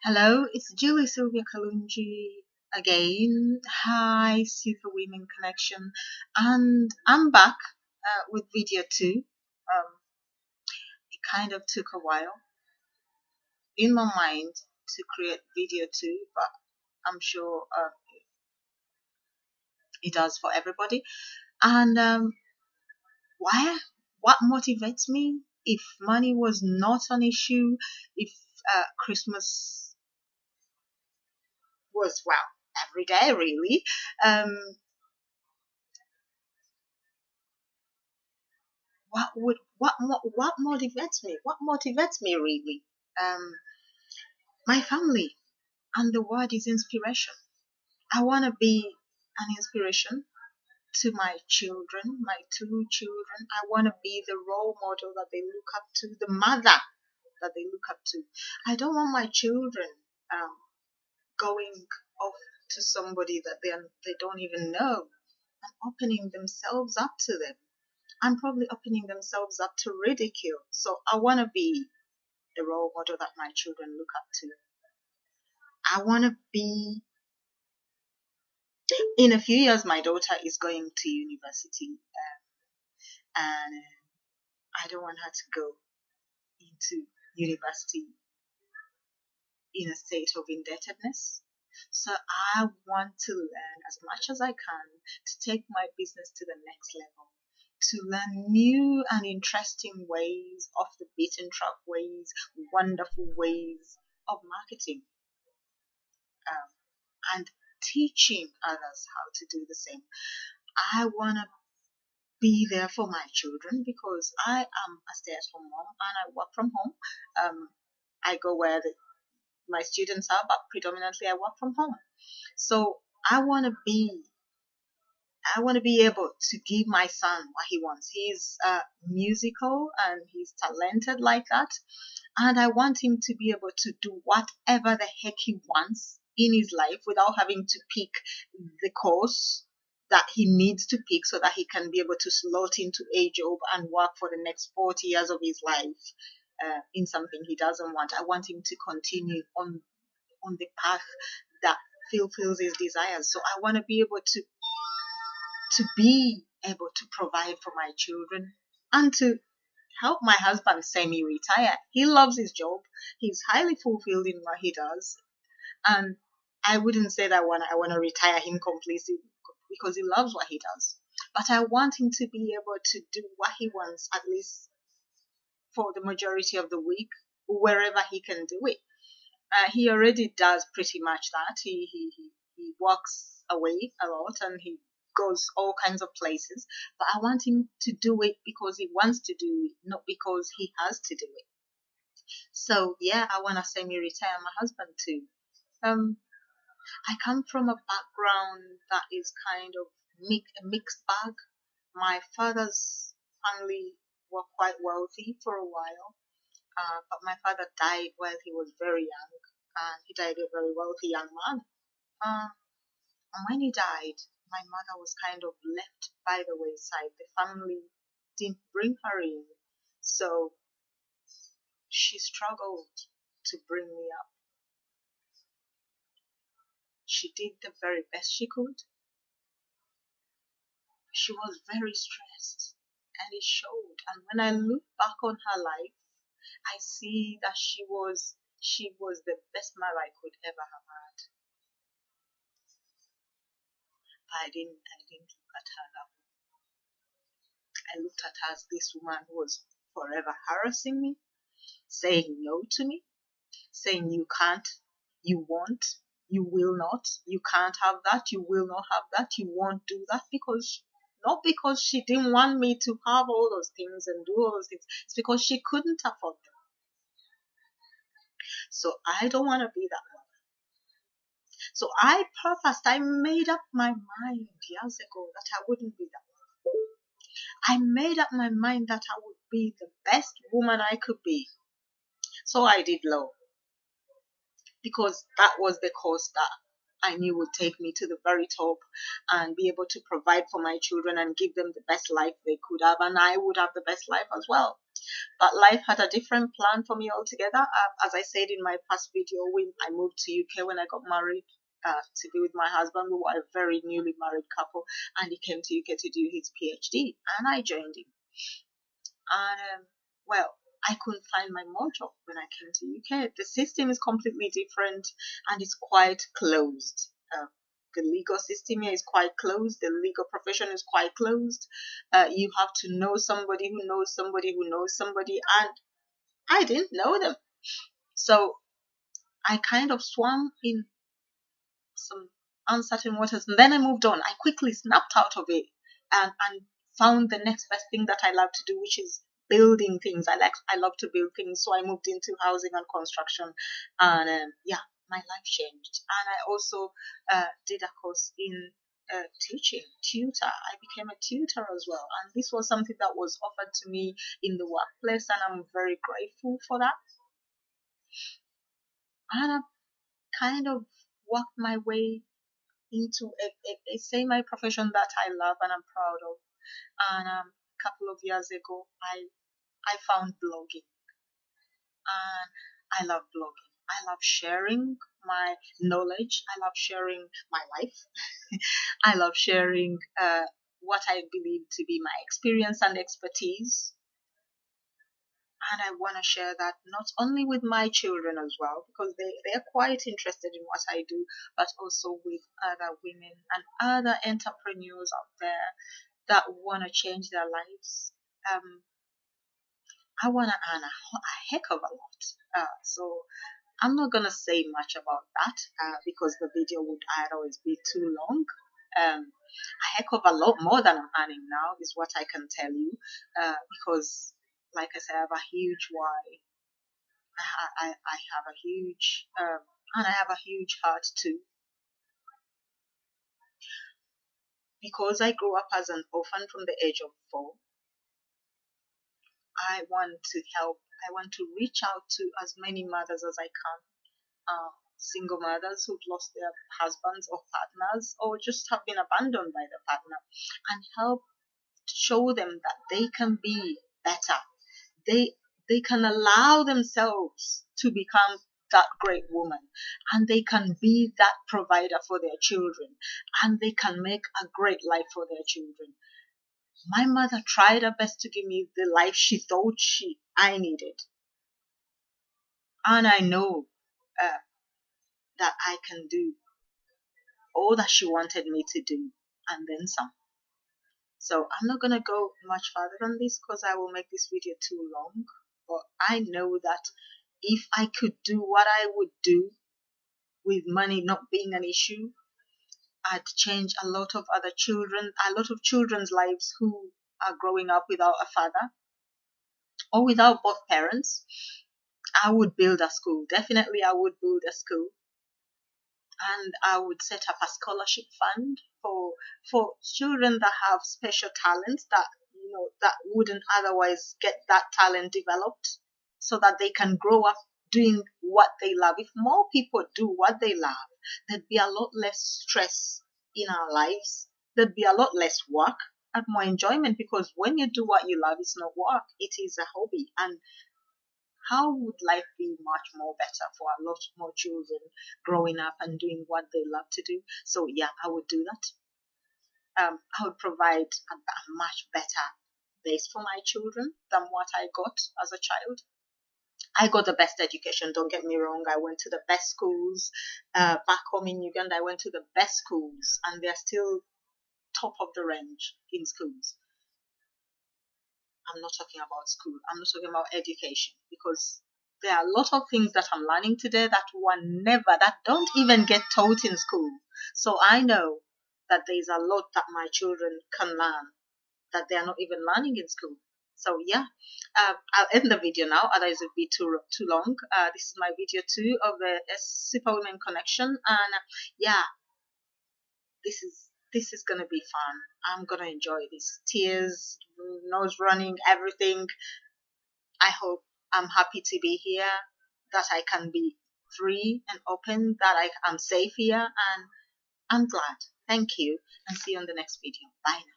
Hello, it's Julie Sylvia Kalunji again. Hi, Super Women Connection, and I'm back with video 2. It kind of took a while in my mind to create video 2, but I'm sure it does for everybody. And what motivates me? If money was not an issue, if Christmas was, well, every day really. What motivates me? What motivates me really? My family, and the word is inspiration. I want to be an inspiration to my children, my 2 children. I want to be the role model that they look up to, the mother that they look up to. I don't want my children going off to somebody that they don't even know and opening themselves up to them, and probably opening themselves up to ridicule. So I want to be the role model that my children look up to. I want to be, in a few years, my daughter is going to university, and I don't want her to go into university in a state of indebtedness. So I want to learn as much as I can to take my business to the next level, to learn new and interesting ways, off the beaten track ways, wonderful ways of marketing, and teaching others how to do the same. I want to be there for my children because I am a stay-at-home mom and I work from home. I go where my students are, but predominantly I work from home. So I want to be able to give my son what he wants. He's musical and he's talented like that, and I want him to be able to do whatever the heck he wants in his life without having to pick the course that he needs to pick so that he can be able to slot into a job and work for the next 40 years of his life in something he doesn't want. I want him to continue on the path that fulfills his desires. So I want to be able to provide for my children and to help my husband semi-retire. He loves his job. He's highly fulfilled in what he does, and I wouldn't say that I want to retire him completely because he loves what he does. But I want him to be able to do what he wants, at least for the majority of the week, wherever he can do it. He already does pretty much that. He walks away a lot and he goes all kinds of places. But I want him to do it because he wants to do it, not because he has to do it. So yeah, I want to semi-retire my husband too. I come from a background that is kind of a mixed bag. My father's family were quite wealthy for a while, but my father died while he was very young, and he died a very wealthy young man. And when he died, my mother was kind of left by the wayside. The family didn't bring her in, so she struggled to bring me up. She did the very best she could. She was very stressed, and it showed. And when I look back on her life, I see that she was the best mother I could ever have had. But I didn't look at her that way. I looked at her as this woman who was forever harassing me, saying no to me, saying you can't, you won't, you will not, you can't have that, you will not have that, you won't do that, not because she didn't want me to have all those things and do all those things. It's because she couldn't afford them. So I don't want to be that one. So I made up my mind years ago that I wouldn't be that one. I made up my mind that I would be the best woman I could be. So I did law, because that was the course that I knew would take me to the very top and be able to provide for my children and give them the best life they could have, and I would have the best life as well. But life had a different plan for me altogether. As I said in my past video, when I moved to UK when I got married to be with my husband, we were a very newly married couple, and he came to UK to do his PhD, and I joined him. And well, I couldn't find my mojo when I came to UK. The system is completely different, and it's quite closed. The legal system here is quite closed. The legal profession is quite closed. You have to know somebody who knows somebody who knows somebody, and I didn't know them. So I kind of swam in some uncertain waters, and then I moved on. I quickly snapped out of it and found the next best thing that I love to do, which is building things. I love to build things, so I moved into housing and construction, and yeah, my life changed. And I also did a course in teaching, tutor. I became a tutor as well, and this was something that was offered to me in the workplace, and I'm very grateful for that. And I kind of worked my way into a semi-profession that I love and I'm proud of. And a couple of years ago, I found blogging, and I love blogging. I love sharing my knowledge. I love sharing my life. I love sharing what I believe to be my experience and expertise. And I want to share that not only with my children as well, because they're quite interested in what I do, but also with other women and other entrepreneurs out there that want to change their lives. I want to earn a heck of a lot. So I'm not going to say much about that because the video would otherwise be too long. A heck of a lot more than I'm earning now is what I can tell you, because like I said, I have a huge why. I have a huge, and I have a huge heart too. Because I grew up as an orphan from the age of 4, I want to help. I want to reach out to as many mothers as I can. Single mothers who've lost their husbands or partners, or just have been abandoned by the partner, and help show them that they can be better. They can allow themselves to become that great woman, and they can be that provider for their children, and they can make a great life for their children. My mother tried her best to give me the life she thought I needed, and I know that I can do all that she wanted me to do, and then some. So I'm not gonna go much further than this because I will make this video too long. But I know that if I could do what I would do with money not being an issue, I'd change a lot of children's lives who are growing up without a father or without both parents. I would build a school. Definitely, I would build a school. And I would set up a scholarship fund for children that have special talents that wouldn't otherwise get that talent developed, so that they can grow up doing what they love. If more people do what they love, there'd be a lot less stress in our lives. There'd be a lot less work and more enjoyment, because when you do what you love, it's not work, it is a hobby. And how would life be much more better for a lot more children growing up and doing what they love to do? So yeah, I would do that. I would provide a much better base for my children than what I got as a child. I got the best education, don't get me wrong. I went to the best schools. Back home in Uganda, I went to the best schools, and they're still top of the range in schools. I'm not talking about school. I'm not talking about education, because there are a lot of things that I'm learning today that don't even get taught in school. So I know that there's a lot that my children can learn that they are not even learning in school. So yeah, I'll end the video now, otherwise it would be too long. This is my video 2 of the Superwomen Connection, and yeah, this is gonna be fun. I'm gonna enjoy this. Tears, nose running, everything. I'm happy to be here, that I can be free and open, that I'm safe here, and I'm glad. Thank you, and see you on the next video. Bye now.